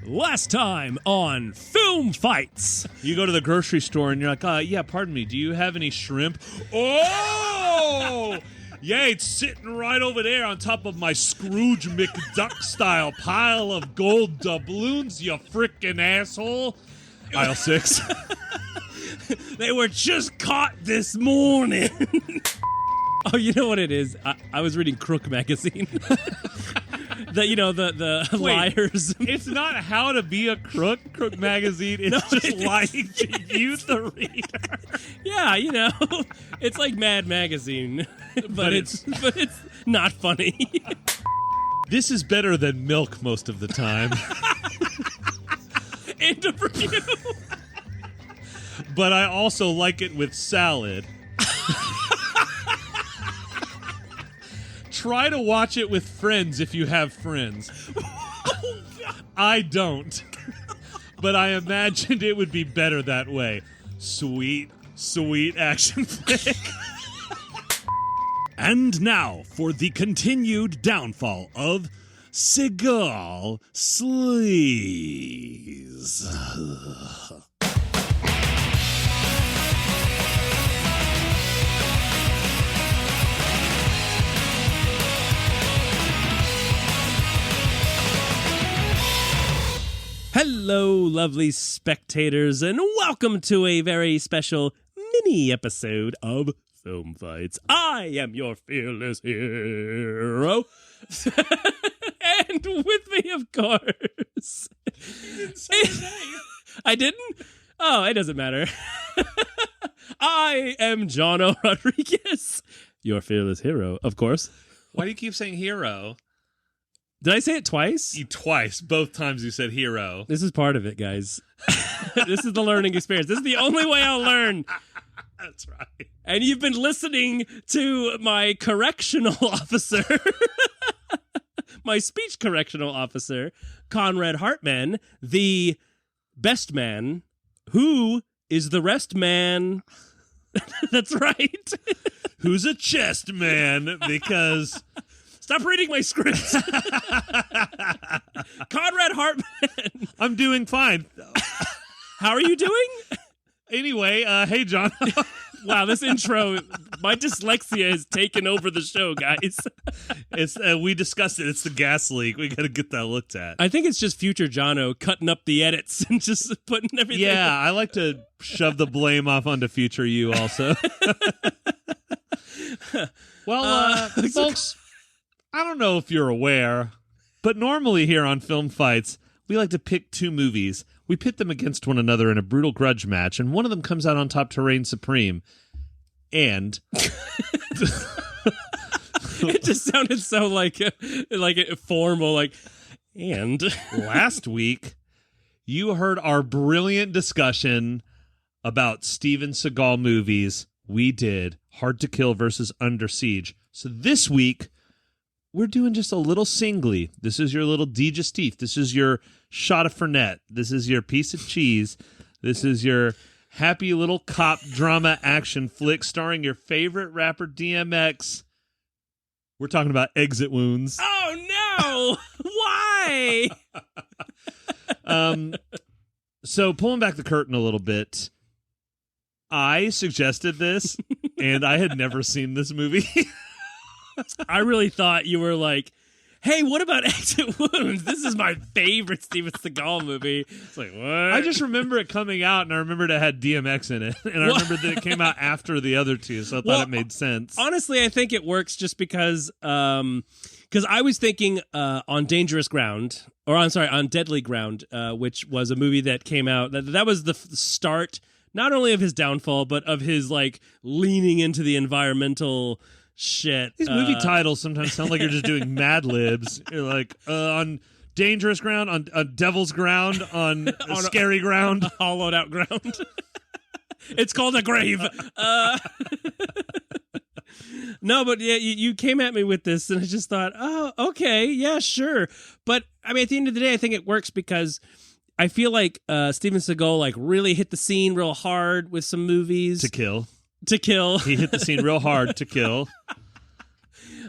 Last time on Film Fights. You go to the grocery store and you're like, yeah, pardon me, do you have any shrimp? Oh! Yeah, it's sitting right over there on top of my Scrooge McDuck-style pile of gold doubloons, you frickin' asshole. Aisle 6. They were just caught this morning. Oh, you know what it is? I was reading Crook magazine. The Wait, liars. It's not how to be a crook magazine. It's just lying to you, the reader. Yeah, it's like Mad Magazine, but it's not funny. This is better than milk most of the time. End of review. But I also like it with salad. Try to watch it with friends if you have friends. I don't. But I imagined it would be better that way. Sweet, sweet action flick. And now for the continued downfall of SEAGAL SLEAZE. Hello, lovely spectators, and welcome to a very special mini episode of Film Fights. I am your fearless hero. And with me, of course. You didn't say your name. I didn't? Oh, it doesn't matter. I am Jono Rodriguez, your fearless hero, of course. Why do you keep saying hero? Did I say it twice? Twice. Both times you said hero. This is part of it, guys. This is the learning experience. This is the only way I'll learn. That's right. And you've been listening to my correctional officer, my speech correctional officer, Conrad Hartman, the best man, who is the rest man. That's right. Who's a chest man, because... Stop reading my scripts. Conrad Hartman. I'm doing fine. How are you doing? Anyway, hey, John. Wow, this intro, my dyslexia has taken over the show, guys. It's we discussed it. It's the gas leak. We got to get that looked at. I think it's just future Jono cutting up the edits and just putting everything. Yeah, I like to shove the blame off onto future you also. Well, folks, I don't know if you're aware, but normally here on Film Fights, we like to pick two movies. We pit them against one another in a brutal grudge match, and one of them comes out on top to reign supreme. And it just sounded so like formal, like. And last week, you heard our brilliant discussion about Steven Seagal movies. We did Hard to Kill versus Under Siege. So this week, we're doing just a little singly. This is your little digestif. This is your shot of Fernet. This is your piece of cheese. This is your happy little cop drama action flick starring your favorite rapper DMX. We're talking about Exit Wounds. Oh, no! Why? So pulling back the curtain a little bit, I suggested this, and I had never seen this movie. I really thought you were like, hey, what about Exit Wounds? This is my favorite Steven Seagal movie. It's like, what? I just remember it coming out, and I remembered it had DMX in it. And I remembered that it came out after the other two, so I thought it made sense. Honestly, I think it works just because I was thinking on Dangerous Ground, on Deadly Ground, which was a movie that came out. That was the start, not only of his downfall, but of his like leaning into the environmental shit. These movie titles sometimes sound like you're just doing Mad Libs. You're like, on Dangerous Ground, on Devil's Ground, on Scary Ground. Hollowed out ground. It's called a grave. No, but yeah, you came at me with this, and I just thought, oh, okay, yeah, sure. But, I mean, at the end of the day, I think it works because I feel like Steven Seagal like really hit the scene real hard with some movies. To kill. He hit the scene real hard to kill.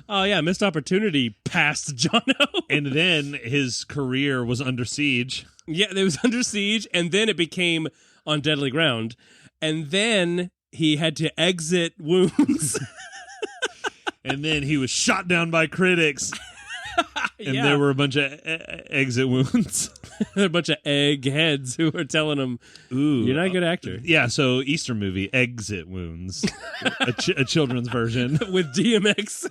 Oh, yeah, missed opportunity past Jono. And then his career was under siege. Yeah, it was under siege, and then it became on deadly ground. And then he had to exit wounds. And then he was shot down by critics. And there were a bunch of exit wounds. There were a bunch of eggheads who were telling him, "Ooh, you're not a good actor." Yeah, so Easter movie, Exit Wounds, a children's version with DMX.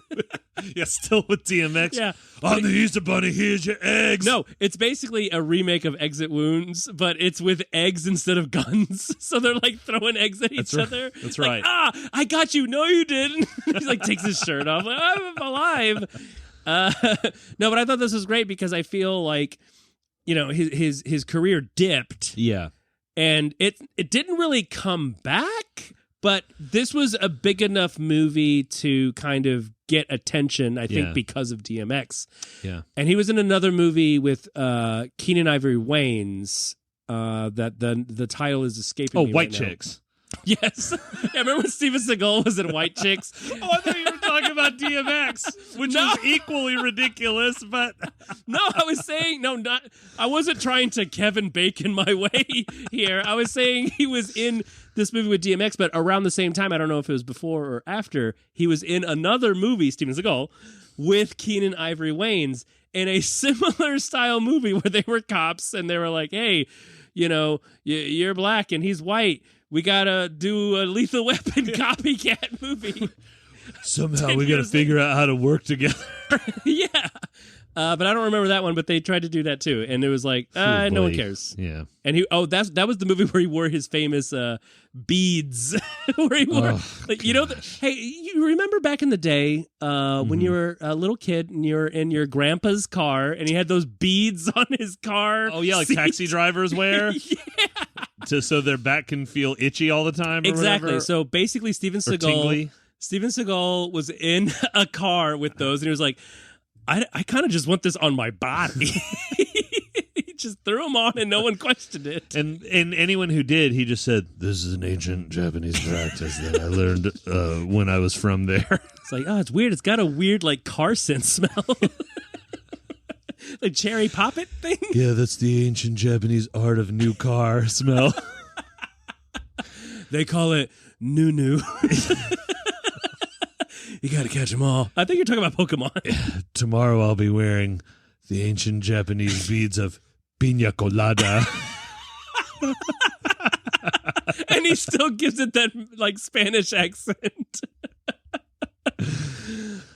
Yeah, still with DMX. Yeah, I'm the Easter Bunny. Here's your eggs. No, it's basically a remake of Exit Wounds, but it's with eggs instead of guns. So they're like throwing eggs at each other. That's like, right. I got you. No, you didn't. He like takes his shirt off. Like, I'm alive. No, but I thought this was great because I feel like, you know, his career dipped. Yeah. And it didn't really come back, but this was a big enough movie to kind of get attention, I think, because of DMX. Yeah. And he was in another movie with Keenan Ivory Wayans that the title is escaping me White right now. Chicks. Yes. Yeah, remember when Steven Seagal was in White Chicks? Oh, I thought you were talking about DMX, which was equally ridiculous, but... No, I was saying, I wasn't trying to Kevin Bacon my way here. I was saying he was in this movie with DMX, but around the same time, I don't know if it was before or after, he was in another movie, Steven Seagal, with Keenan Ivory Wayans, in a similar style movie where they were cops and they were like, hey, you know, you're black and he's white. We gotta do a Lethal Weapon copycat movie. Somehow we gotta figure out how to work together. Yeah. But I don't remember that one, but they tried to do that too. And it was like, no one cares. Yeah. And that was the movie where he wore his famous beads. Where he wore, you know, hey, you remember back in the day when you were a little kid and you're in your grandpa's car and he had those beads on his car? Oh, yeah, like taxi drivers wear? Yeah. So their back can feel itchy all the time? Exactly. Whatever. So basically, Steven Seagal was in a car with those and he was like, I kind of just want this on my body. He just threw them on and no one questioned it. And anyone who did, he just said, this is an ancient Japanese practice that I learned when I was from there. It's like, it's weird. It's got a weird, like, car scent smell. Like cherry poppet thing? Yeah, that's the ancient Japanese art of new car smell. They call it new. You got to catch them all. I think you're talking about Pokemon. Yeah, tomorrow I'll be wearing the ancient Japanese beads of piña colada. And he still gives it that, like, Spanish accent.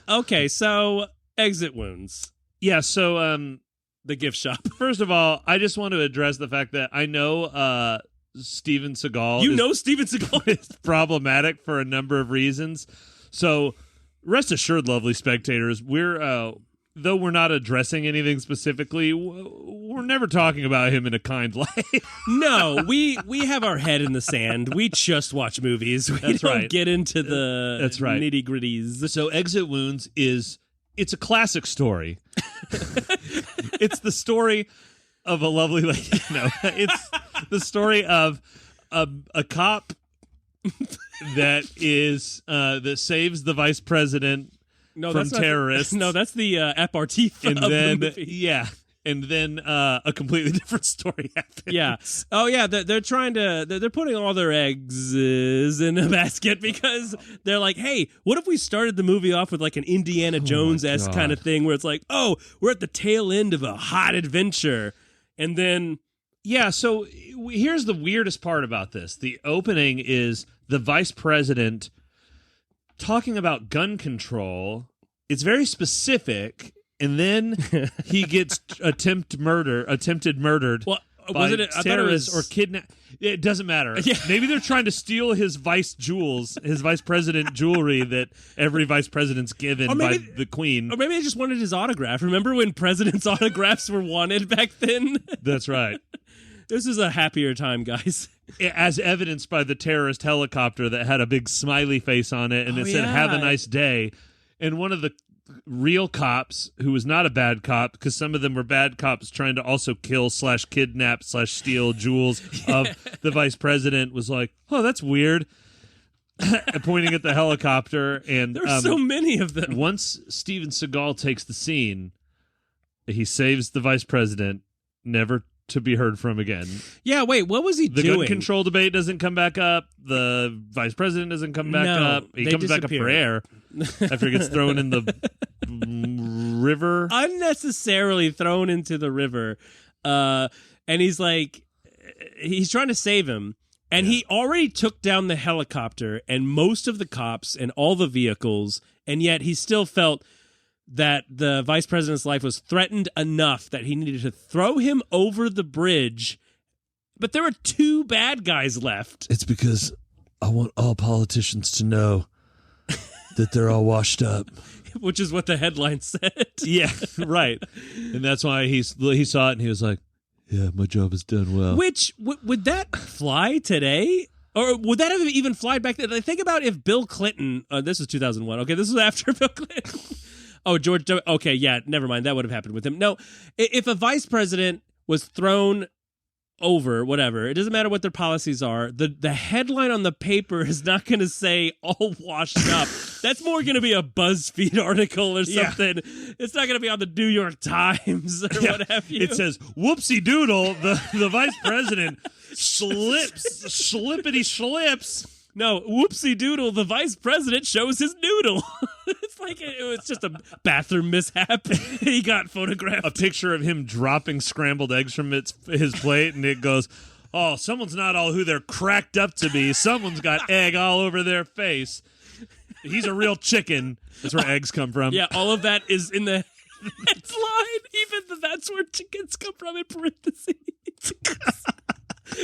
Okay, so Exit Wounds. Yeah, so the gift shop. First of all, I just want to address the fact that I know Steven Seagal. You know Steven Seagal is problematic for a number of reasons. So rest assured, lovely spectators, we're though we're not addressing anything specifically, we're never talking about him in a kind light. No, we have our head in the sand. We just watch movies. We don't get into the nitty gritties. So Exit Wounds it's a classic story. It's the story of a lovely lady. No, it's the story of a cop that saves the vice president from terrorists. No, that's the aperitif of the movie. Yeah. And then a completely different story happens. Yeah. Oh, yeah. They're trying to. They're putting all their eggs in a basket because they're like, hey, what if we started the movie off with like an Indiana Jones-esque kind of thing where it's like, oh, we're at the tail end of a hot adventure. And then. Yeah. So here's the weirdest part about this. The opening is the vice president talking about gun control. It's very specific. And then he gets attempted murdered by terrorists or kidnapped. It doesn't matter. Yeah. Maybe they're trying to steal his vice president jewelry that every vice president's given by the queen. Or maybe they just wanted his autograph. Remember when presidents' autographs were wanted back then? That's right. This is a happier time, guys. As evidenced by the terrorist helicopter that had a big smiley face on it and it said, "Have a nice day." And one of the real cops, who was not a bad cop, because some of them were bad cops trying to also kill / kidnap / steal jewels of the vice president, was like, oh, that's weird. pointing at the helicopter. And There's so many of them. Once Steven Seagal takes the scene, he saves the vice president, never to be heard from again. Yeah, wait, what was he doing? The gun control debate doesn't come back up. The vice president doesn't come back up. He comes back up for air after he gets thrown in the river. Unnecessarily thrown into the river. And he's like, he's trying to save him. And he already took down the helicopter and most of the cops and all the vehicles. And yet he still felt that the vice president's life was threatened enough that he needed to throw him over the bridge. But there were 2 bad guys left. It's because I want all politicians to know that they're all washed up. Which is what the headline said. Yeah, right. And that's why he saw it and he was like, yeah, my job is done well. Which, would that fly today? Or would that have even fly back then? Like, think about if Bill Clinton, this was 2001. Okay, this was after Bill Clinton. Oh, George W. Okay, yeah, never mind. That would have happened with him. No, if a vice president was thrown over, whatever, it doesn't matter what their policies are, the headline on the paper is not going to say all washed up. That's more going to be a BuzzFeed article or something. Yeah. It's not going to be on the New York Times or what have you. It says, whoopsie doodle, the vice president slippity slips. No, whoopsie doodle, the vice president shows his noodle. It's like it was just a bathroom mishap. He got photographed. A picture of him dropping scrambled eggs from his plate, and it goes, oh, someone's not all who they're cracked up to be. Someone's got egg all over their face. He's a real chicken. That's where eggs come from. Yeah, all of that is in the next line. Even that's where chickens come from in parentheses.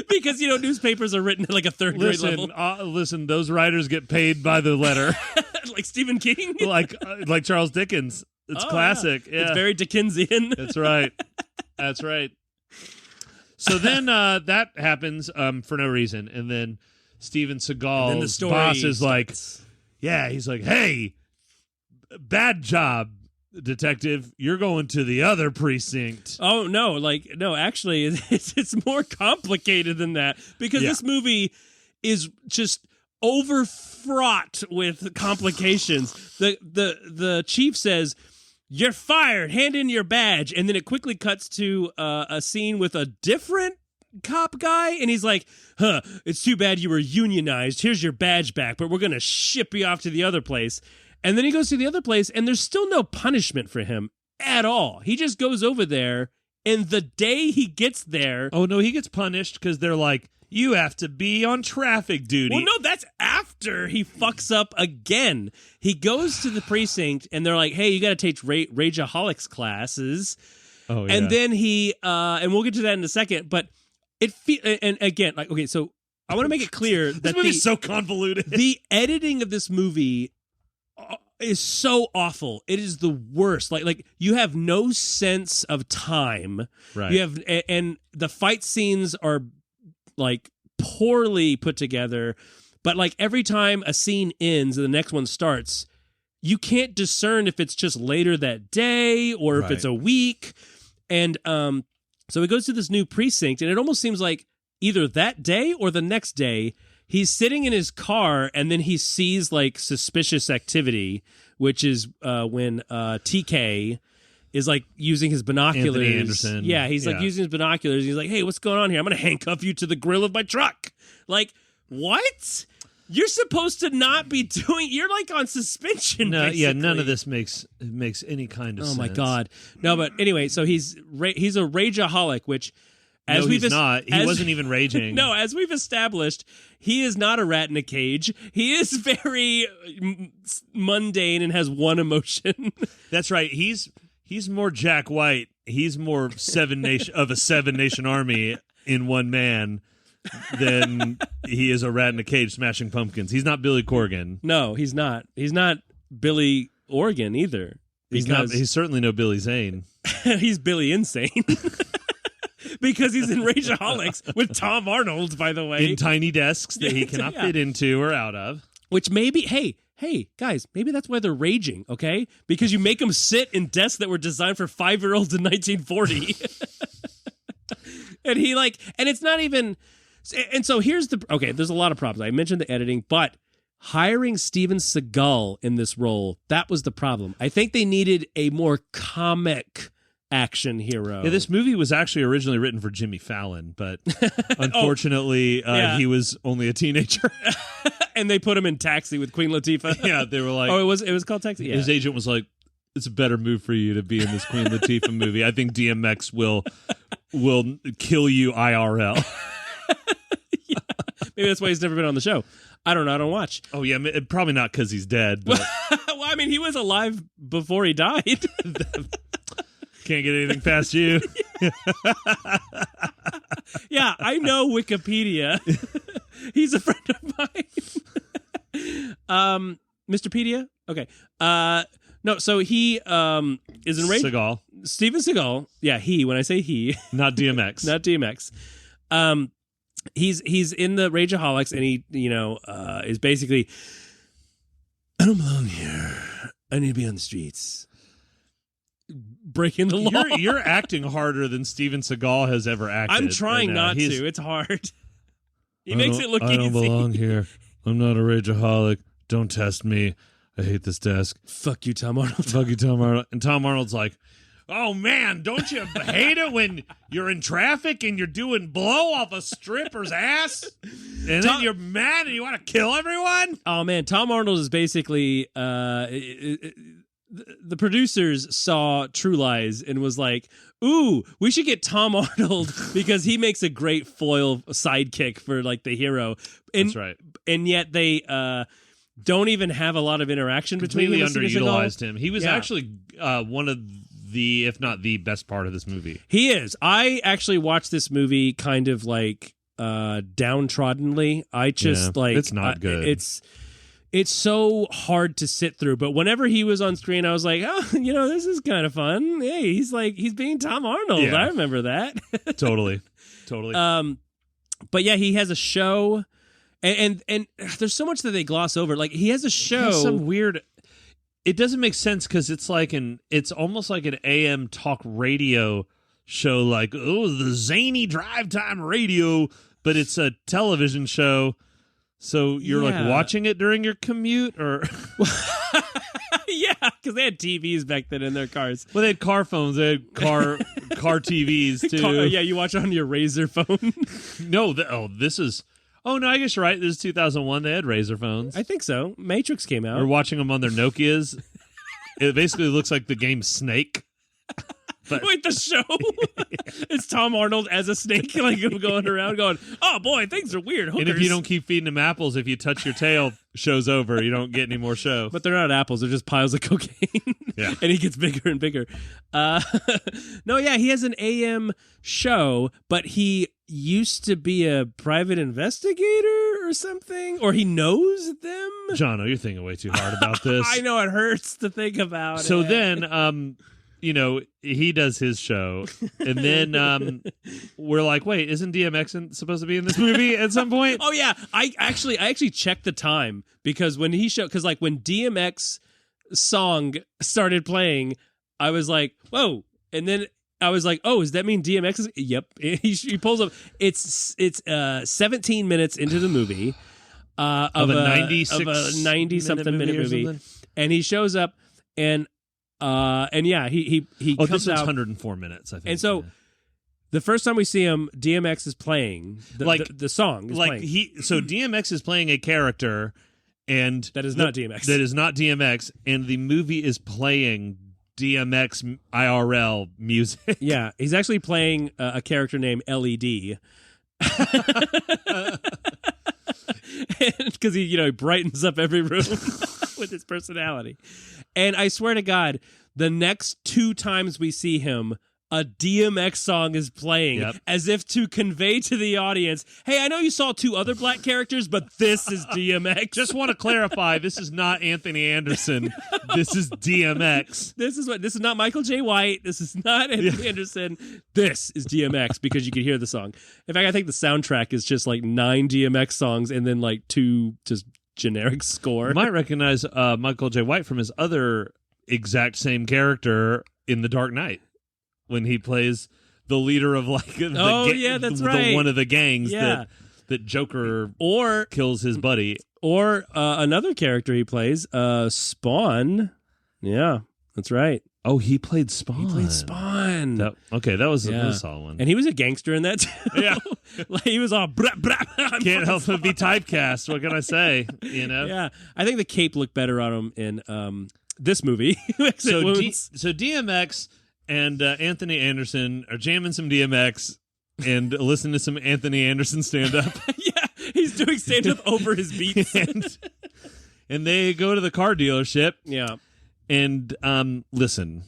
Because, newspapers are written at like a third grade level. Listen, those writers get paid by the letter. Like Stephen King? like Charles Dickens. It's classic. Yeah. It's very Dickensian. That's right. That's right. So then that happens for no reason. And then Steven Seagal's boss is like, yeah, he's like, hey, bad job, detective, you're going to the other precinct. Oh, no, actually, it's more complicated than that because this movie is just overfraught with complications. The chief says, you're fired, hand in your badge, and then it quickly cuts to a scene with a different cop guy, and he's like, it's too bad you were unionized, here's your badge back, but we're going to ship you off to the other place. And then he goes to the other place, and there's still no punishment for him at all. He just goes over there, and the day he gets there... Oh, no, he gets punished because they're like, you have to be on traffic duty. Well, no, that's after he fucks up again. He goes to the precinct, and they're like, hey, you got to take Rageaholics classes. Oh, yeah. And then he... and we'll get to that in a second, but and again, like, okay, so I want to make it clear that this movie's so convoluted. The editing of this movie is so awful. It is the worst. Like you have no sense of time. Right. You have, and the fight scenes are like poorly put together. But like every time a scene ends and the next one starts, you can't discern if it's just later that day or if it's a week. And so he goes to this new precinct, and it almost seems like either that day or the next day, he's sitting in his car, and then he sees like suspicious activity, which is when TK is like using his binoculars. Anthony Anderson. Yeah, he's like using his binoculars. He's like, "Hey, what's going on here? I'm going to handcuff you to the grill of my truck." Like, what? You're supposed to not be doing. You're like on suspension. No, basically. yeah, none of this makes any kind of sense. Oh my god, no. But anyway, so he's a rageaholic, which. No, he's not. He wasn't even raging. No, as we've established, he is not a rat in a cage. He is very mundane and has one emotion. That's right. He's more Jack White. He's more a 7 nation army in one man than he is a rat in a cage smashing pumpkins. He's not Billy Corgan. No, he's not. He's not Billy Organ either. He's certainly no Billy Zane. He's Billy Insane. Because he's in Rageaholics with Tom Arnold, by the way. In tiny desks that he cannot fit into or out of. Which maybe, hey, guys, maybe that's why they're raging, okay? Because you make them sit in desks that were designed for 5-year-olds in 1940. And it's not even... And so here's okay, there's a lot of problems. I mentioned the editing, but hiring Steven Seagal in this role, that was the problem. I think they needed a more comic action hero. Yeah, this movie was actually originally written for Jimmy Fallon, but unfortunately, he was only a teenager. And they put him in Taxi with Queen Latifah. Yeah, they were like, it was called Taxi. Yeah. His agent was like, "It's a better move for you to be in this Queen Latifah movie. I think DMX will kill you IRL." Yeah. Maybe that's why he's never been on the show. I don't know. I don't watch. Oh yeah, probably not because he's dead. But well, I mean, he was alive before he died. Can't get anything past you. Yeah, I know Wikipedia. He's a friend of mine. Mr. Pedia? Okay. No, so he is enraged. Seagal. Steven Seagal. Yeah, he. When I say he. Not DMX. Not DMX. He's in the Rageaholics, and he, is basically, I don't belong here. I need to be on the streets. Breaking the law. You're acting harder than Steven Seagal has ever acted. I'm trying not to. It's hard. He makes it look easy. I don't belong here. I'm not a rageaholic. Don't test me. I hate this desk. Fuck you, Tom Arnold. Fuck you, Tom Arnold. And Tom Arnold's like, "Oh man, don't you hate it when you're in traffic and you're doing blow off a stripper's ass? And then you're mad and you want to kill everyone?" Oh man, Tom Arnold is basically the producers saw True Lies and was like, "Ooh, we should get Tom Arnold because he makes a great foil sidekick for like the hero." And, that's right. And yet they don't even have a lot of interaction between them. Completely underutilized him. He was actually one of the, if not the best part of this movie. He is. I actually watched this movie kind of like downtroddenly. I just it's not good. It's so hard to sit through, but whenever he was on screen, I was like, "Oh, this is kind of fun." Hey, he's being Tom Arnold. Yeah. I remember that. Totally. But yeah, he has a show, and there's so much that they gloss over. Like he has a show. It some weird. It doesn't make sense because it's almost like an AM talk radio show, like the zany drive time radio, but it's a television show. So you're like watching it during your commute, or yeah, because they had TVs back then in their cars. Well, they had car phones. They had car TVs too. Yeah, you watch it on your Razor phone. No, this is. Oh no, I guess you're right. This is 2001. They had Razor phones. I think so. Matrix came out. We're watching them on their Nokias. It basically looks like the game Snake. But wait, the show? It's Tom Arnold as a snake, like going around going, "Oh boy, things are weird." Hookers. And if you don't keep feeding him apples, if you touch your tail, show's over. You don't get any more show. But they're not apples; they're just piles of cocaine. Yeah, and he gets bigger and bigger. No, yeah, he has an AM show, but he used to be a private investigator or something, or he knows them. Jono, you're thinking way too hard about this. I know, it hurts to think about it. So then, he does his show, and then we're like, wait, isn't DMX supposed to be in this movie at some point? Oh yeah, I actually checked the time because when he showed, because like when DMX song started playing, I was like, whoa, and then I was like, oh, does that mean DMX is? Yep, he pulls up. It's 17 minutes into the movie of a 90-something minute movie, and he shows up and. Yeah, he comes this out. 104 minutes, I think. And so, the first time we see him, DMX is playing the song. Is playing. DMX is playing a character, and that is not DMX. That is not DMX, and the movie is playing DMX IRL music. Yeah, he's actually playing a character named LED. Because he brightens up every room with his personality. And I swear to God, the next 2 times we see him, a DMX song is playing as if to convey to the audience, hey, I know you saw 2 other black characters, but this is DMX. Just want to clarify, this is not Anthony Anderson. This is DMX. This is not Michael J. White. This is not Anthony Anderson. This is DMX because you can hear the song. In fact, I think the soundtrack is just like 9 DMX songs and then like 2 just generic score. You might recognize Michael J. White from his other exact same character in The Dark Knight when he plays the leader of like that's right, one of the gangs that Joker or kills his buddy. Or another character he plays, Spawn. Yeah, that's right. Oh, he played Spawn. He played Spawn. That was a solid one. And he was a gangster in that too. Yeah. Like, he was all brah, brah. Can't help but be typecast. What can I say? You know? Yeah. I think the cape looked better on him in this movie. Exit Wounds. So DMX and Anthony Anderson are jamming some DMX and listening to some Anthony Anderson stand-up. Yeah, he's doing stand-up over his beats. and they go to the car dealership. Yeah. And listen,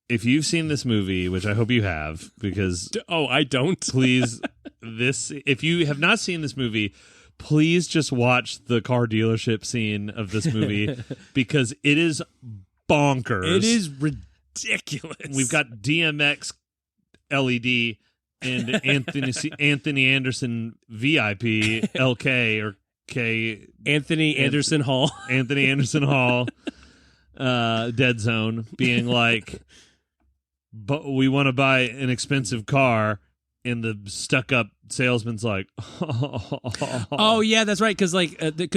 if you've seen this movie, which I hope you have, because I don't. Please, if you have not seen this movie, please just watch the car dealership scene of this movie because it is bonkers. It is ridiculous. We've got DMX LED and Anthony Anderson VIP LK or K Anthony Anderson Hall. Anthony Anderson Hall. Dead Zone being like, but we want to buy an expensive car, and the stuck-up salesman's like, oh yeah, that's right, because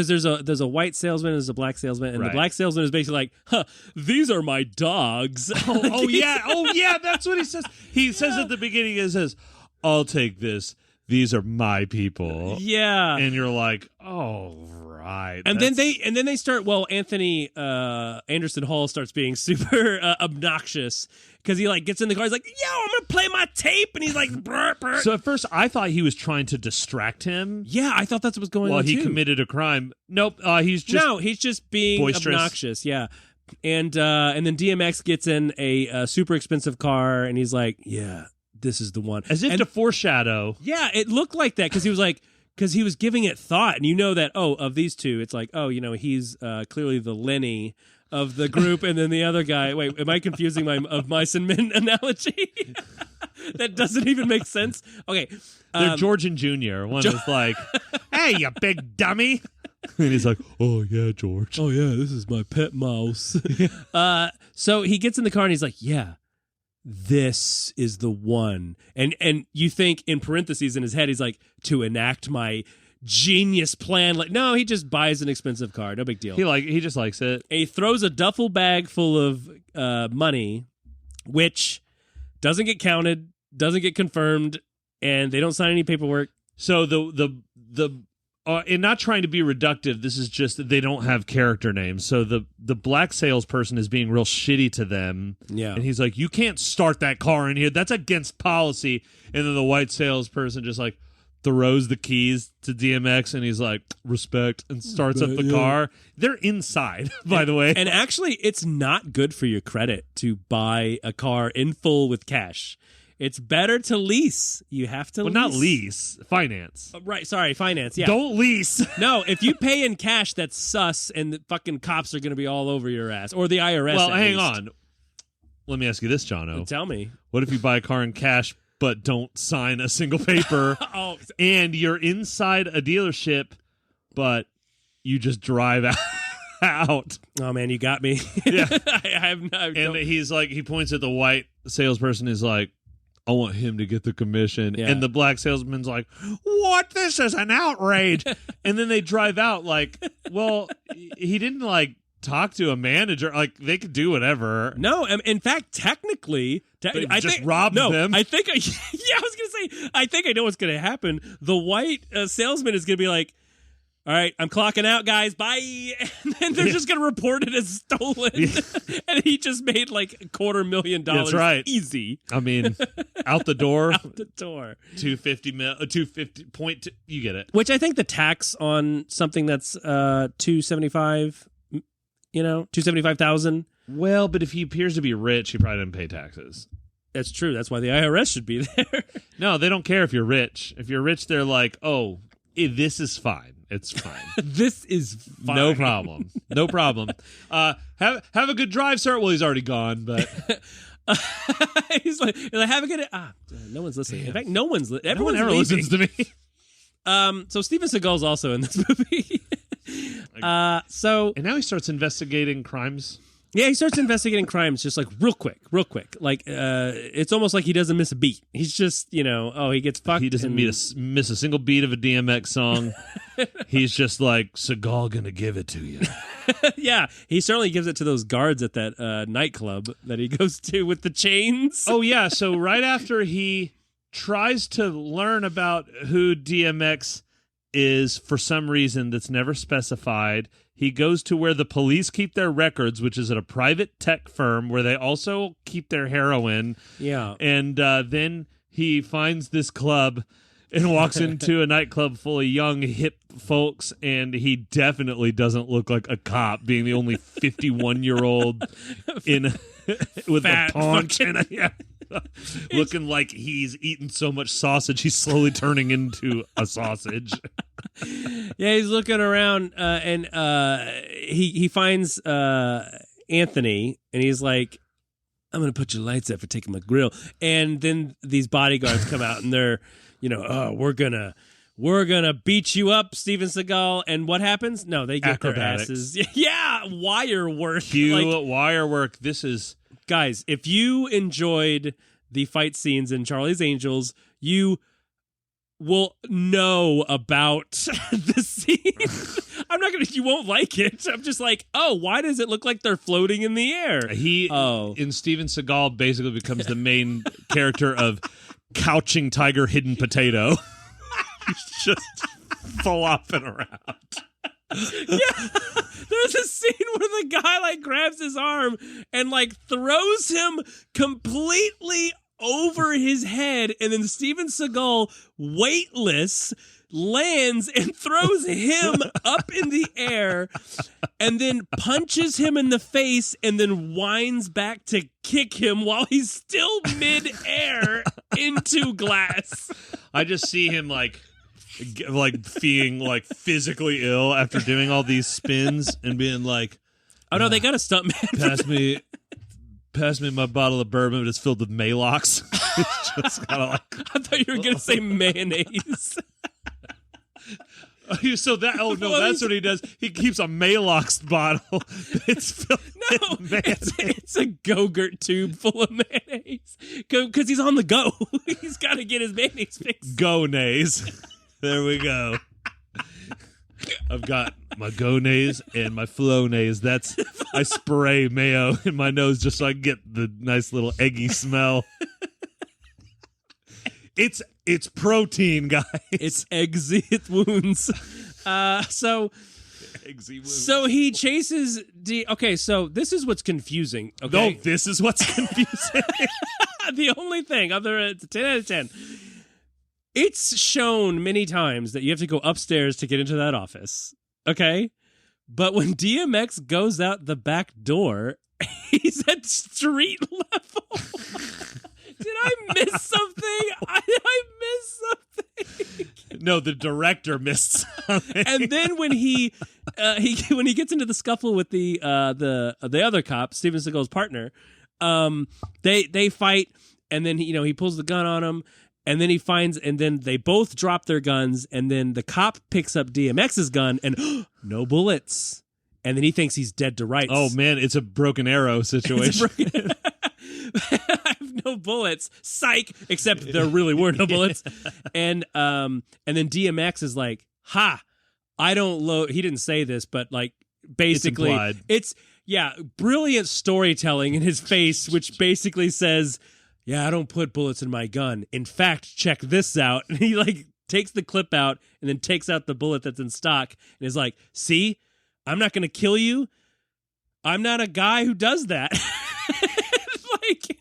there's a white salesman and there's a black salesman, and the black salesman is basically like, these are my dogs. oh yeah, that's what he says. He says at the beginning, he says, I'll take this. These are my people. Yeah, and you're like, oh right. And then they start. Well, Anthony Anderson Hall starts being super obnoxious because he like gets in the car. He's like, "Yo, I'm gonna play my tape," and he's like, brr, brr. So at first I thought he was trying to distract him. Yeah, I thought that's what was going on. Well, he too. committed a crime. Nope. He's just being boisterous. Obnoxious. Yeah. And then DMX gets in a super expensive car, and he's like, "Yeah, this is the one." As if to foreshadow. Yeah, it looked like that because he was like, because he was giving it thought, and you know that, of these two, it's like, he's clearly the Lenny of the group, and then the other guy. Wait, am I confusing my Mice and Men analogy? That doesn't even make sense. Okay, they're George and Junior. One is like, "Hey, you big dummy," and he's like, "Oh yeah, George. Oh yeah, this is my pet mouse." So he gets in the car and he's like, "Yeah, this is the one." And you think in parentheses in his head, he's like, to enact my genius plan. Like, no, he just buys an expensive car. No big deal. He just likes it. And he throws a duffel bag full of money, which doesn't get counted, doesn't get confirmed, and they don't sign any paperwork. So and not trying to be reductive, this is just that they don't have character names. So the black salesperson is being real shitty to them. Yeah. And he's like, "You can't start that car in here. That's against policy." And then the white salesperson just like throws the keys to DMX and he's like, "Respect," and starts up the car. They're inside, by the way. And actually, it's not good for your credit to buy a car in full with cash. It's better to lease. You have to lease. Well, not lease. Finance. Right. Sorry. Finance. Yeah. Don't lease. No, if you pay in cash, that's sus, and the fucking cops are going to be all over your ass. Or the IRS. Well, hang on. Let me ask you this, Jono. Tell me. What if you buy a car in cash but don't sign a single paper and you're inside a dealership but you just drive out? Oh, man, you got me. Yeah. I have no... And he's like, he points at the white salesperson, is like, "I want him to get the commission." Yeah. And the black salesman's like, "What? This is an outrage." And then they drive out like, well, he didn't like talk to a manager. Like, they could do whatever. No, in fact, technically, I just robbed them. I think, I was going to say, I think I know what's going to happen. The white salesman is going to be like, "All right, I'm clocking out, guys. Bye." And then they're just going to report it as stolen. Yeah. And he just made like $250,000. That's right. Easy. I mean, out the door. Out the door. 250 you get it. Which I think the tax on something that's 275, $275,000. Well, but if he appears to be rich, he probably didn't pay taxes. That's true. That's why the IRS should be there. No, they don't care if you're rich. If you're rich, they're like, "Oh, this is fine. It's fine. This is fine. No problem. No problem. Have a good drive, sir." Well, he's already gone, but he's like, "Have a good." No one's listening. Damn. In fact, no one's. Everyone ever listens to me. So Steven Seagal's also in this movie. And now he starts investigating crimes Yeah, he starts investigating crimes just like real quick. Like it's almost like he doesn't miss a beat. He's just, he gets fucked. He doesn't miss a single beat of a DMX song. He's just like, Seagal gonna give it to you. Yeah, he certainly gives it to those guards at that nightclub that he goes to with the chains. Oh, yeah. So right after he tries to learn about who DMX is for some reason that's never specified, he goes to where the police keep their records, which is at a private tech firm where they also keep their heroin. Yeah. And then he finds this club and walks into a nightclub full of young, hip folks, and he definitely doesn't look like a cop, being the only 51-year-old with Fat a paunch and looking like he's eaten so much sausage he's slowly turning into a sausage. Yeah, he's looking around and he finds Anthony, and he's like, I'm going to put your lights out for taking my grill. And then these bodyguards come out and they're, we're gonna beat you up, Steven Seagal. And what happens? No, they get their asses. Yeah, wire work. Wire work. This is... Guys, if you enjoyed the fight scenes in Charlie's Angels, you will know about the scene. You won't like it. I'm just like, oh, why does it look like they're floating in the air? In Steven Seagal basically becomes the main character of Couching Tiger Hidden Potato. He's just flopping around. Yeah, there's a scene where the guy grabs his arm and throws him completely over his head, and then Steven Seagal, weightless, lands and throws him up in the air, and then punches him in the face, and then winds back to kick him while he's still mid-air into glass. I just see him being physically ill after doing all these spins and being like, oh no, they got a stuntman. Pass me my bottle of bourbon, but it's filled with Malox. It's just kind of I thought you were gonna say mayonnaise. That's what he does. He keeps a Malox bottle. It's filled with mayonnaise. It's a Go-Gurt tube full of mayonnaise because he's on the go. He's got to get his mayonnaise fixed. Go-nays. There we go. I've got my go-nays and my flow-nays. I spray mayo in my nose just so I can get the nice little eggy smell. It's protein, guys. It's exit wounds. So he chases Okay, so this is what's confusing. Okay? No, this is what's confusing. The only thing, it's a 10 out of 10. It's shown many times that you have to go upstairs to get into that office. Okay? But when DMX goes out the back door, he's at street level. Did I miss something? I missed something. No, the director missed something. And then when he gets into the scuffle with the other cop, Steven Seagal's partner, they fight, and then he pulls the gun on him, and then and then they both drop their guns, and then the cop picks up DMX's gun, and no bullets. And then he thinks he's dead to rights. Oh man, it's a broken arrow situation. I have no bullets. Psych. Except there really were no bullets. And then DMX is like, "Ha! I don't load." He didn't say this, but basically, it's brilliant storytelling in his face, which basically says, "Yeah, I don't put bullets in my gun. In fact, check this out." And he takes the clip out and then takes out the bullet that's in stock and is like, "See, I'm not going to kill you. I'm not a guy who does that."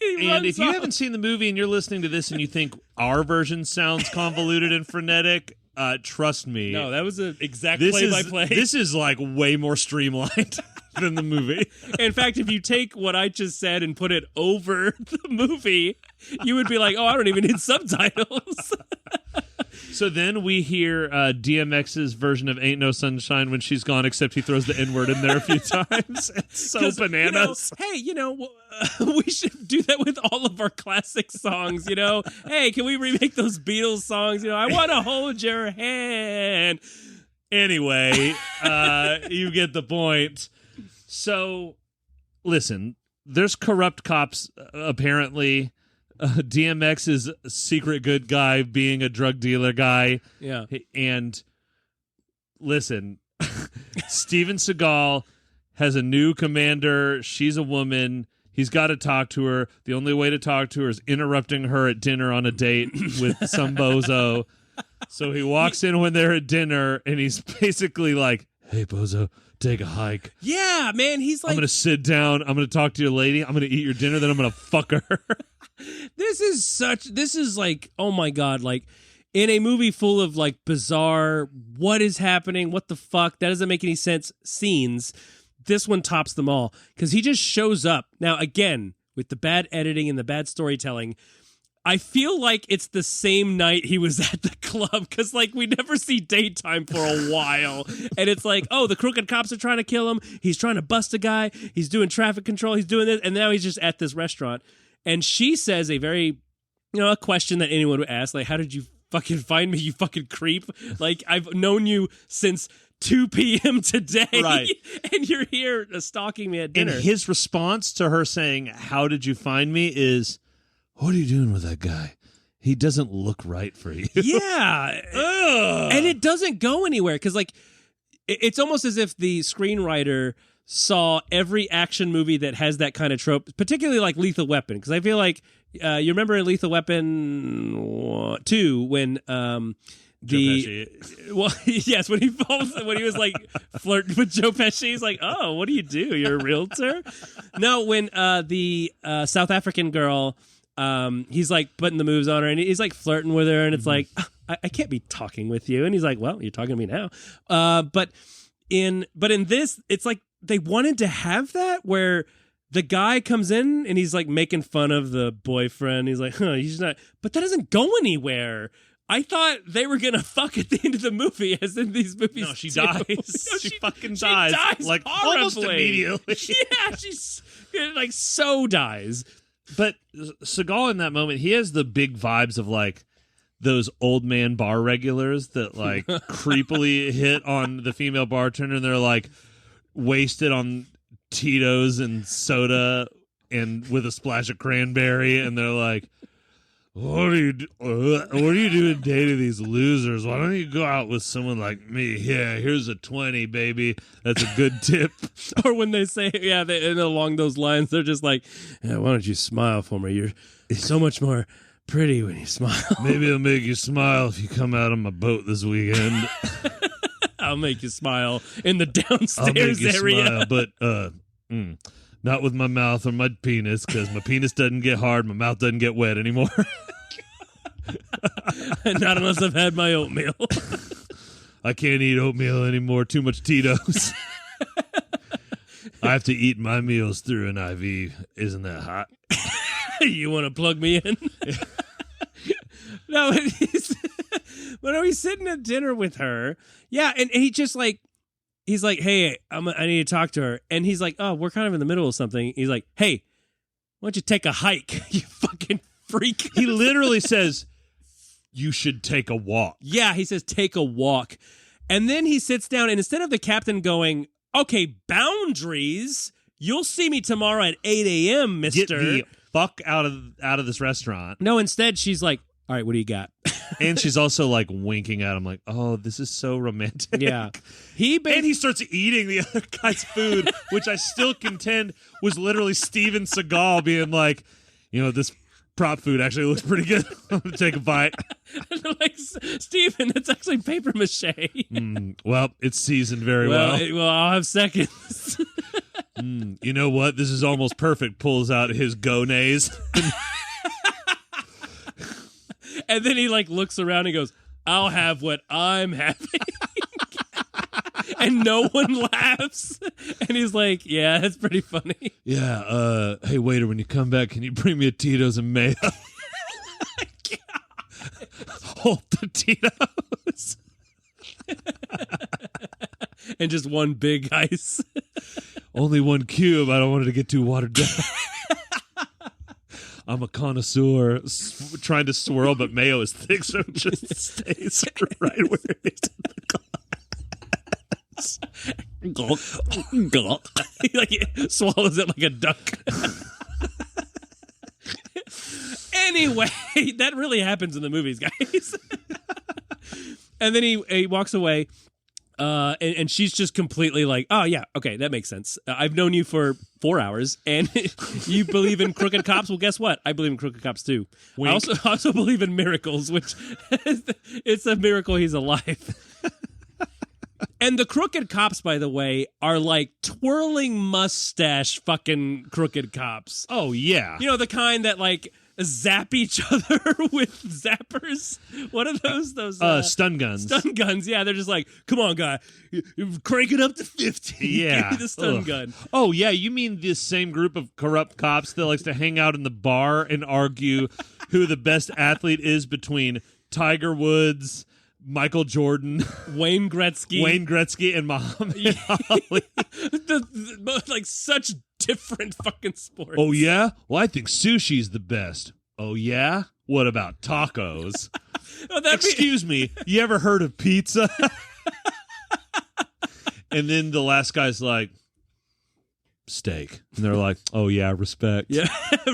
And if you haven't seen the movie and you're listening to this and you think our version sounds convoluted and frenetic, trust me. No, that was an exact play-by-play. This is way more streamlined than the movie. In fact, if you take what I just said and put it over the movie, you would be like, oh, I don't even need subtitles. So then we hear DMX's version of Ain't No Sunshine when she's gone, except he throws the N-word in there a few times. It's so bananas. We should do that with all of our classic songs, Hey, can we remake those Beatles songs? I want to hold your hand. Anyway, you get the point. So listen, there's corrupt cops, apparently. DMX is a secret good guy being a drug dealer guy. Yeah. And listen, Steven Seagal has a new commander. She's a woman. He's got to talk to her. The only way to talk to her is interrupting her at dinner on a date with some bozo. So he walks in when they're at dinner, and he's basically like, hey, bozo, take a hike. Yeah, man. He's like, I'm going to sit down. I'm going to talk to your lady. I'm going to eat your dinner. Then I'm going to fuck her. This is like, oh my God, like in a movie full of like bizarre, what is happening? What the fuck? That doesn't make any sense scenes. This one tops them all because he just shows up. Now, again, with the bad editing and the bad storytelling, I feel like it's the same night he was at the club because, like, we never see daytime for a while. And it's like, oh, the crooked cops are trying to kill him. He's trying to bust a guy. He's doing traffic control. He's doing this. And now he's just at this restaurant. And she says a very, a question that anyone would ask, like, how did you fucking find me, you fucking creep? Like, I've known you since 2 p.m. today, right? And you're here stalking me at dinner. And his response to her saying, how did you find me, is, what are you doing with that guy? He doesn't look right for you. Yeah. And it doesn't go anywhere because, like, it's almost as if the screenwriter saw every action movie that has that kind of trope, particularly like Lethal Weapon, because I feel like you remember in Lethal Weapon 2 when yes, when he was like flirting with Joe Pesci, he's like, oh, what do? You're a realtor? No, when the South African girl, he's like putting the moves on her and he's like flirting with her and it's like, I can't be talking with you. And he's like, well, you're talking to me now. But in this, it's like they wanted to have that where the guy comes in and he's like making fun of the boyfriend. He's like, he's not, but that doesn't go anywhere. I thought they were gonna fuck at the end of the movie, as in these movies. No, she dies. No, she fucking dies. Like horribly. Almost immediately. Yeah, she's like so dies. But Seagal in that moment, he has the big vibes of like those old man bar regulars that like creepily hit on the female bartender, and they're like wasted on Tito's and soda and with a splash of cranberry, and they're like, what are you doing dating these losers? Why don't you go out with someone like me? Yeah, here's a 20, baby. That's a good tip. Or when they say, and along those lines, they're just like, yeah, why don't you smile for me? You're so much more pretty when you smile. Maybe I'll make you smile if you come out on my boat this weekend. I'll make you smile in the downstairs I'll make you area. Smile, but not with my mouth or my penis, because my penis doesn't get hard, my mouth doesn't get wet anymore. Not unless I've had my oatmeal. I can't eat oatmeal anymore. Too much Tito's. I have to eat my meals through an IV. Isn't that hot? You want to plug me in? No, he's sitting at dinner with her. Yeah, and he just like, he's like, hey, I need to talk to her. And he's like, oh, we're kind of in the middle of something. He's like, hey, why don't you take a hike, you fucking freak? He literally says, you should take a walk. Yeah, he says, take a walk. And then he sits down, and instead of the captain going, okay, boundaries, you'll see me tomorrow at 8 a.m., mister. Get the fuck out of this restaurant. No, instead she's like, all right, what do you got? And she's also like winking at him like, oh, this is so romantic. Yeah. And he starts eating the other guy's food, which I still contend was literally Steven Seagal being like, this prop food actually looks pretty good. I'm going to take a bite. Like, Steven, it's actually paper mache. Well, it's seasoned very well. Well, I'll have seconds. You know what? This is almost perfect. Pulls out his gonays. And then he like looks around and goes, I'll have what I'm having. And no one laughs. And he's like, yeah, that's pretty funny. Yeah, hey, waiter, when you come back, can you bring me a Tito's and mayo? Hold the Tito's. And just one big ice. Only one cube. I don't want it to get too watered down. I'm a connoisseur trying to swirl, but mayo is thick, so it just stays right where it is in the glass. He like swallows it like a duck. Anyway, that really happens in the movies, guys. And then he walks away. And she's just completely like, oh, yeah, okay, that makes sense. I've known you for 4 hours, and you believe in crooked cops? Well, guess what? I believe in crooked cops, too. Wink. I also believe in miracles, which it's a miracle he's alive. And the crooked cops, by the way, are like twirling mustache fucking crooked cops. Oh, yeah. You know, the kind that like zap each other with zappers. What are those? Stun guns. Stun guns. Yeah, they're just like, come on, guy, crank it up to 50. Yeah, Give me the stun gun. Oh yeah, you mean this same group of corrupt cops that likes to hang out in the bar and argue who the best athlete is between Tiger Woods, Michael Jordan, Wayne Gretzky, and Muhammad Ali. Like such different fucking sports. Oh yeah? Well, I think sushi's the best. Oh yeah? What about tacos? Excuse me, you ever heard of pizza? And then the last guy's like, steak. And they're like, oh yeah, respect. Yeah,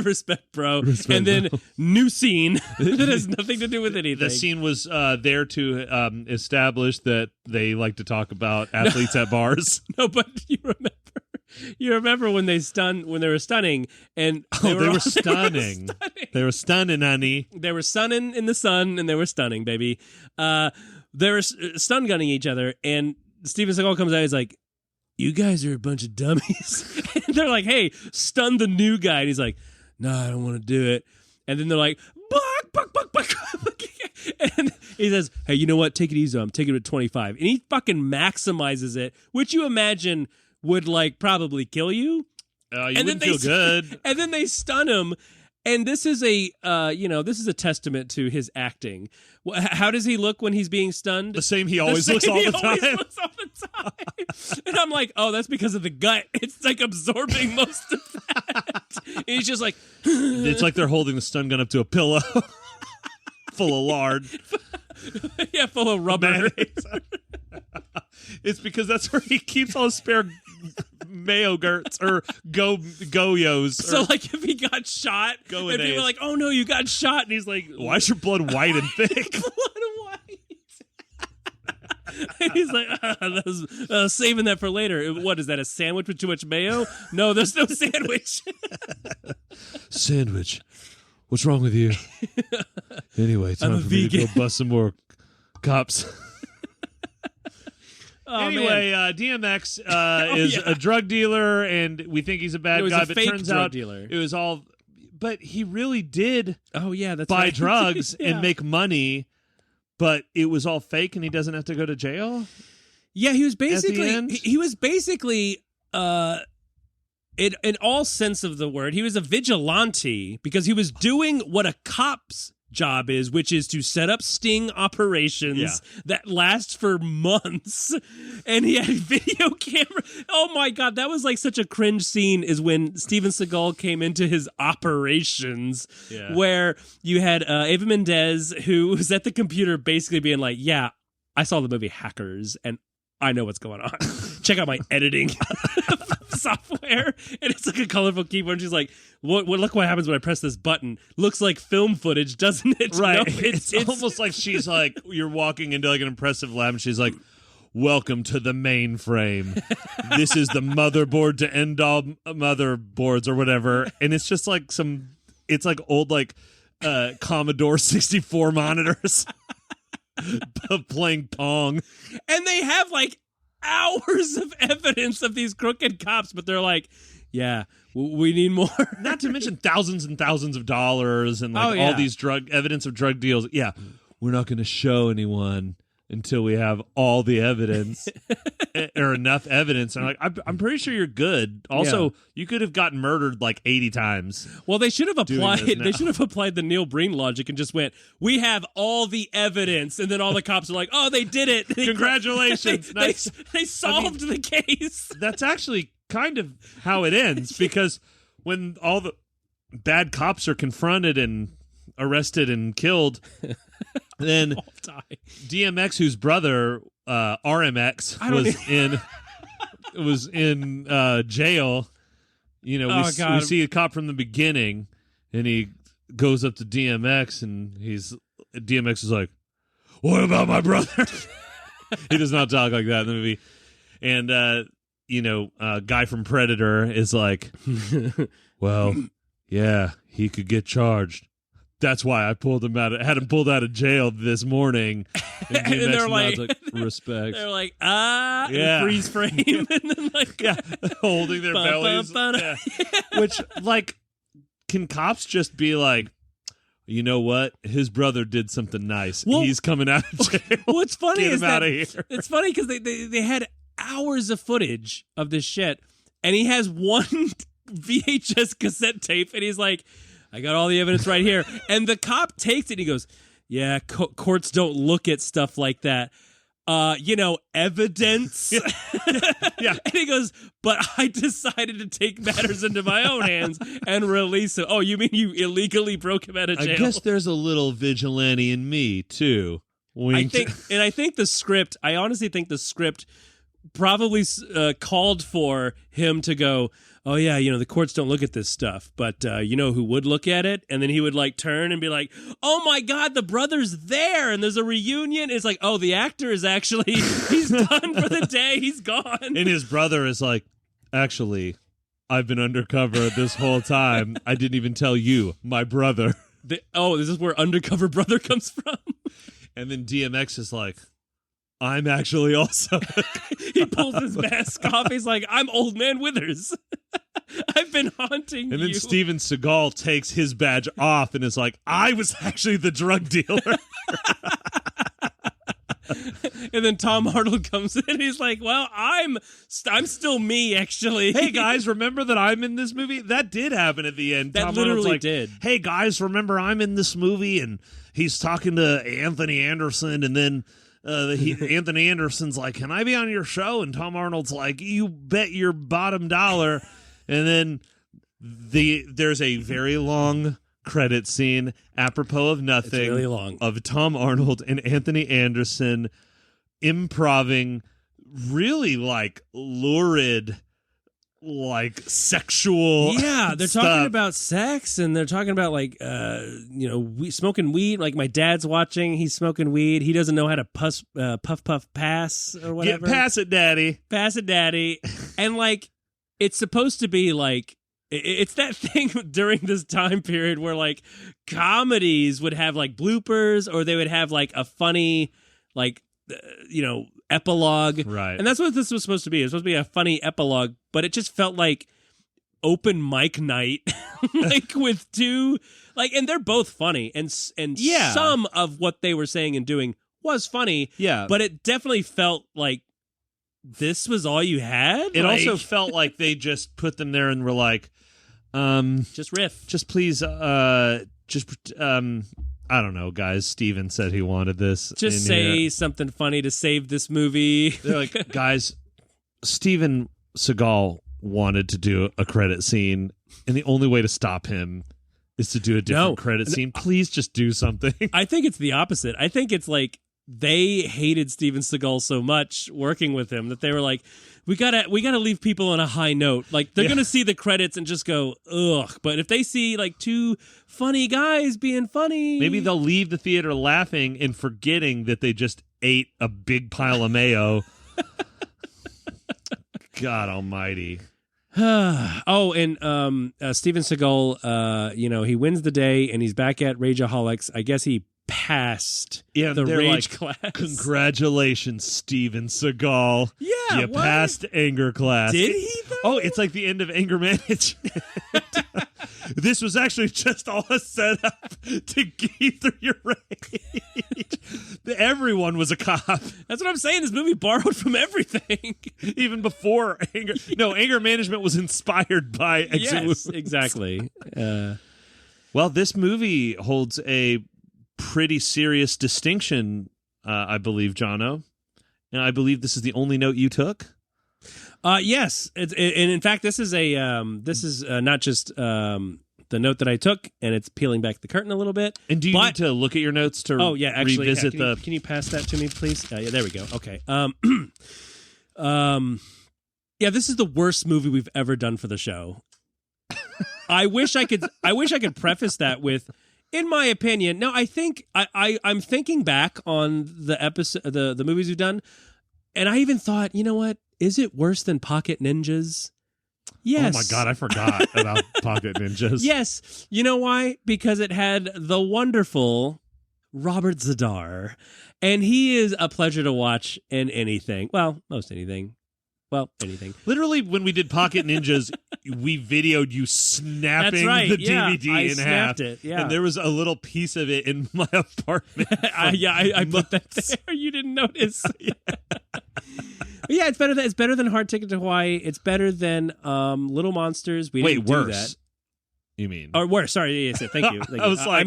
respect, bro. Respect, and then new scene that has nothing to do with anything. The scene was there to establish that they like to talk about athletes at bars. No, but you remember when they were stunning, and they were stunning. They were stunning, honey. They were stunning in the sun, and they were stunning, baby. They were stun gunning each other, and Steven Seagal comes out. He's like, "You guys are a bunch of dummies." And they're like, "Hey, stun the new guy," and he's like, "No, I don't want to do it." And then they're like, "Buck." And he says, "Hey, you know what? Take it easy. I'm taking it to 25." And he fucking maximizes it, which you imagine would like probably kill you. You wouldn't feel good. And then they stun him. And this is a testament to his acting. How does he look when he's being stunned? The same he always looks all the time. And I'm like, oh, that's because of the gut. It's like absorbing most of that. And he's just like, it's like they're holding the stun gun up to a pillow full of lard. Yeah, full of rubber. It's because that's where he keeps all his spare mayo gurts or go-yos. So, like, if he got shot, and people are like, oh, no, you got shot. And he's like, why is your blood white and thick? Blood white. And he's like, saving that for later. What, is that a sandwich with too much mayo? No, there's no sandwich. Sandwich. What's wrong with you? Anyway, time for me to go bust some more cops. Oh, anyway, DMX is a drug dealer, and we think he's a bad guy, but turns out dealer. It was all. But he really did. Oh yeah, that's buy right. drugs and make money, but it was all fake, and he doesn't have to go to jail. Yeah, he was basically. At the end? He was basically. In all sense of the word, he was a vigilante because he was doing what a cop's job is, which is to set up sting operations that last for months. And he had video camera. Oh my God, that was like such a cringe scene is when Steven Seagal came into his operations where you had Eva Mendes, who was at the computer basically being like, yeah, I saw the movie Hackers and I know what's going on. Check out my editing software. And it's like a colorful keyboard. And she's like, look what happens when I press this button. Looks like film footage, doesn't it? Right. No, it's almost like she's like, you're walking into like an impressive lab and she's like, welcome to the mainframe. This is the motherboard to end all motherboards or whatever. And it's just like it's like old like Commodore 64 monitors. Playing Pong. And they have like hours of evidence of these crooked cops, but they're like, yeah, we need more. Not to mention thousands and thousands of dollars and like all these evidence of drug deals. Yeah, we're not going to show anyone until we have all the evidence or enough evidence. And I'm pretty sure you're good. Also, you could have gotten murdered like 80 times. Well, they should have applied. They should have applied the Neil Breen logic and just went, "We have all the evidence," and then all the cops are like, "Oh, they did it! Congratulations! they solved the case." That's actually kind of how it ends because when all the bad cops are confronted and arrested and killed. Then DMX, whose brother RMX was in jail, we see a cop from the beginning, and he goes up to DMX, and DMX is like, "What about my brother?" He does not talk like that in the movie. And guy from Predator is like, "Well, yeah, he could get charged. That's why I had him pulled out of jail this morning." And they're like, respect. They're like, and freeze frame, and then holding their bellies. Yeah. Which, can cops just be like, you know what? His brother did something nice. Well, he's coming out of jail. What's funny Get is him that out of here. It's funny because they had hours of footage of this shit, and he has one VHS cassette tape, and he's like, "I got all the evidence right here." And the cop takes it, and he goes, "Yeah, courts don't look at stuff like that. Evidence." Yeah. And he goes, "But I decided to take matters into my own hands and release him." "Oh, you mean you illegally broke him out of jail?" I guess there's a little vigilante in me, too. Wink. I think the script, I honestly think the script probably called for him to go, "Oh yeah, the courts don't look at this stuff, but who would look at it?" And then he would turn and be like, "Oh my God, the brother's there, and there's a reunion." It's like, oh, the actor is actually, he's done for the day, he's gone. And his brother is like, "Actually, I've been undercover this whole time. I didn't even tell you, my brother." This is where undercover brother comes from. And then DMX is like, "I'm actually also." He pulls his mask off. He's like, "I'm Old Man Withers. I've been haunting you." And then Steven Seagal takes his badge off and is like, "I was actually the drug dealer." And then Tom Arnold comes in and he's like, "Well, I'm still me, actually." "Hey guys, remember that I'm in this movie?" That did happen at the end. That Tom literally Arnold's like, did. "Hey guys, remember I'm in this movie?" And he's talking to Anthony Anderson, and then Anthony Anderson's like, "Can I be on your show?" And Tom Arnold's like, "You bet your bottom dollar." And then there's a very long credit scene apropos of nothing. It's really long. Of Tom Arnold and Anthony Anderson improving really lurid, sexual. Yeah, they're stuff. talking about sex, and they're talking about smoking weed. Like, my dad's watching, he's smoking weed. He doesn't know how to puff pass or whatever. Pass it, daddy. Pass it, daddy. And it's supposed to be it's that thing during this time period where comedies would have bloopers, or they would have a funny epilogue. Right. And that's what this was supposed to be. It was supposed to be a funny epilogue, but it just felt like open mic night, with two, and they're both funny, and yeah. Some of what they were saying and doing was funny. Yeah. But it definitely felt like this was all you had. It also felt like they just put them there and were like, just riff. Just please, I don't know, guys. Steven said he wanted this. Just say something funny to save this movie. They're like, guys, Steven Seagal wanted to do a credit scene, and the only way to stop him is to do a different credit scene. Please just do something. I think it's the opposite. I think it's they hated Steven Seagal so much working with him that they were like, we gotta leave people on a high note. They're gonna see the credits and just go, ugh. But if they see two funny guys being funny, maybe they'll leave the theater laughing and forgetting that they just ate a big pile of mayo. God almighty. And Steven Seagal, he wins the day and he's back at Rageaholics. I guess he passed the rage class. Congratulations, Steven Seagal. Yeah, you passed anger class. Did he, though? Oh, it's like the end of anger management. This was actually just all a setup to get you through your rage. Everyone was a cop. That's what I'm saying. This movie borrowed from everything. Even before anger. No, anger management was inspired by Exit Wounds. Exactly. Well, this movie holds a pretty serious distinction, I believe, Jono. And I believe this is the only note you took. Yes, and in fact, this is not just the note that I took, and it's peeling back the curtain a little bit. And do you need to look at your notes to revisit Can you pass that to me, please? Yeah, there we go. Okay. Yeah, this is the worst movie we've ever done for the show. I wish I could preface that with, in my opinion. Now, I think I'm thinking back on the episode, the movies we've done, and I even thought, you know what? Is it worse than Pocket Ninjas? Yes. Oh my God, I forgot about Pocket Ninjas. Yes. You know why? Because it had the wonderful Robert Zadar, and he is a pleasure to watch in anything. Well, most anything. Well, anything. Literally, when we did Pocket Ninjas, we videoed you snapping the DVD in half. It, yeah. And there was a little piece of it in my apartment. I put that there. You didn't notice. Yeah, it's better than Hard Ticket to Hawaii. It's better than Little Monsters. We didn't do worse. That. You mean? Or worse? Sorry, yes, thank you. I was like,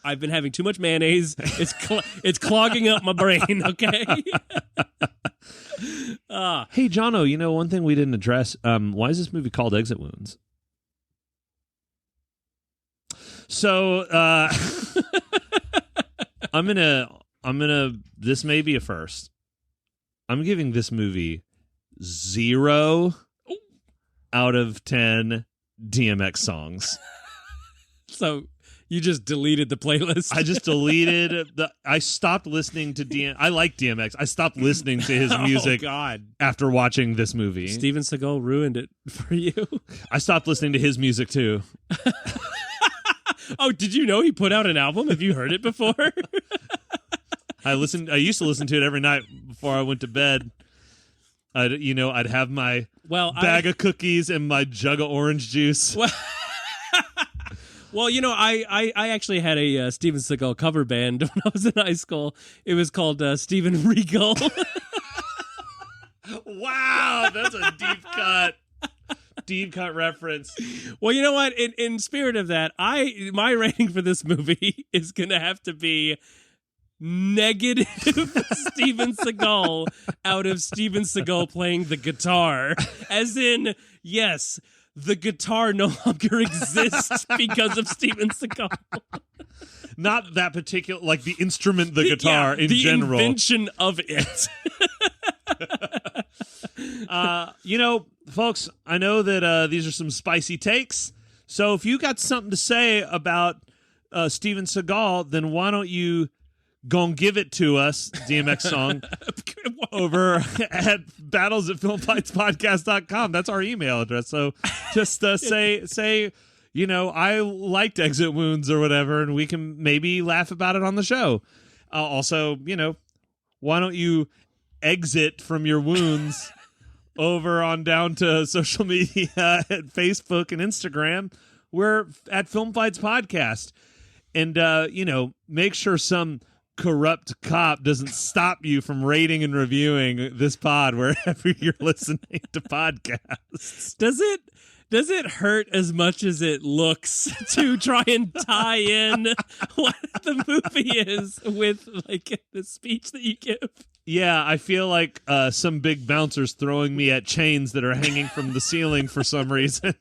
I've been having too much mayonnaise. It's clogging up my brain. Okay. Hey, Jono, one thing we didn't address. Why is this movie called Exit Wounds? So, I'm gonna. This may be a first. I'm giving this movie 0 out of 10 DMX songs. So you just deleted the playlist? I just deleted I stopped listening to I like DMX. I stopped listening to his music after watching this movie. Steven Seagal ruined it for you. I stopped listening to his music too. Oh, did you know he put out an album? Have you heard it before? I used to listen to it every night before I went to bed. I'd have my bag of cookies and my jug of orange juice. Well, I actually had a Steven Seagal cover band when I was in high school. It was called Steven Regal. Wow, that's a deep cut. Deep cut reference. Well, you know what? In spirit of that, my rating for this movie is going to have to be negative Steven Seagal out of Steven Seagal playing the guitar. As in, yes, the guitar no longer exists because of Steven Seagal. Not that particular, like the instrument, the guitar in general. The invention of it. Folks, I know that these are some spicy takes. So if you got something to say about Steven Seagal, then why don't you Gon' Give It To Us, DMX song, over at battles@filmfightspodcast.com. That's our email address. So just say, I liked Exit Wounds or whatever, and we can maybe laugh about it on the show. Also, why don't you exit from your wounds over on down to social media at Facebook and Instagram. We're at Film Fights Podcast. And, make sure some corrupt cop doesn't stop you from rating and reviewing this pod wherever you're listening to podcasts. Does it hurt as much as it looks to try and tie in what the movie is with the speech that you give? Yeah, I feel like some big bouncers throwing me at chains that are hanging from the ceiling for some reason.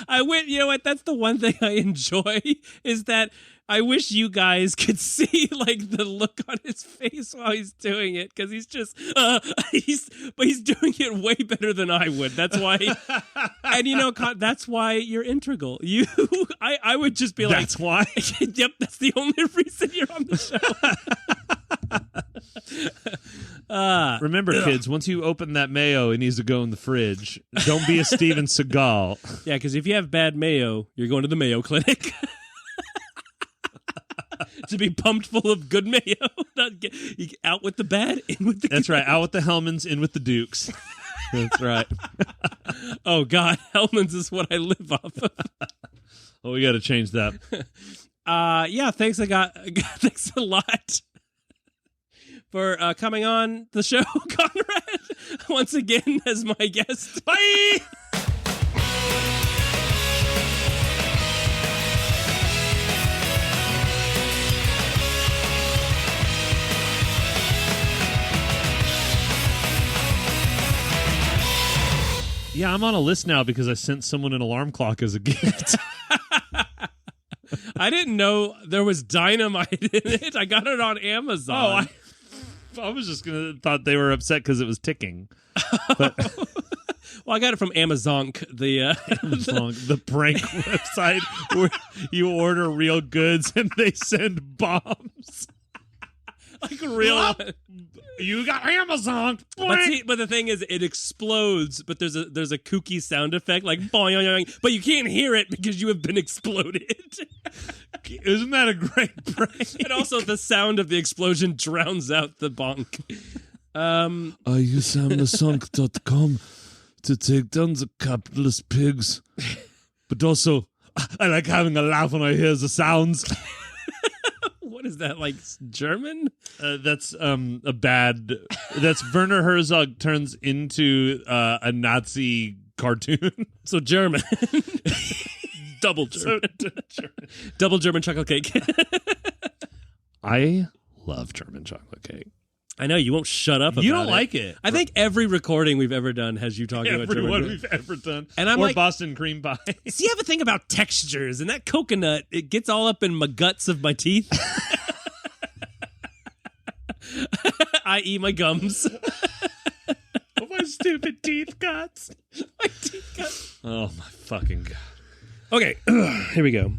You know what? That's the one thing I enjoy is that I wish you guys could see the look on his face while he's doing it, because he's just he's doing it way better than I would. That's why, and that's why you're integral. I would just be like, that's why. Yep, that's the only reason you're on the show. Remember, kids, once you open that mayo, it needs to go in the fridge. Don't be a Steven Seagal. Yeah, because if you have bad mayo, you're going to the Mayo Clinic. To be pumped full of good mayo. Out with the bad, in with the good. That's right. Out with the Hellmans, in with the Dukes. That's right. Oh, God. Hellmans is what I live off of. Oh, we got to change that. Yeah, thanks a lot for coming on the show, Conrad, once again as my guest. Bye! Yeah, I'm on a list now because I sent someone an alarm clock as a gift. I didn't know there was dynamite in it. I got it on Amazon. I was just gonna thought they were upset because it was ticking. But Well, I got it from Amazon, the prank website where you order real goods and they send bombs. like real. You got Amazon. But the thing is, it explodes. But there's a kooky sound effect, like boing, boing, boing, but you can't hear it because you have been exploded. Isn't that a great prank? And also, the sound of the explosion drowns out the bonk. I use Amazon.com to take down the capitalist pigs. But also, I like having a laugh when I hear the sounds. What is that, like German? That's a bad. That's Werner Herzog turns into a Nazi cartoon. So German. Double German. Double German chocolate cake. I love German chocolate cake. I know, you won't shut up about it. You don't like it. I think every recording we've ever done has you talking about German. Everyone we've ever done. And I'm or like, Boston cream pie. See, you have a thing about textures, and that coconut, it gets all up in my guts of my teeth. I.e. my gums. Oh, my stupid teeth cuts. My teeth cuts. Oh, my fucking God. Okay, here we go.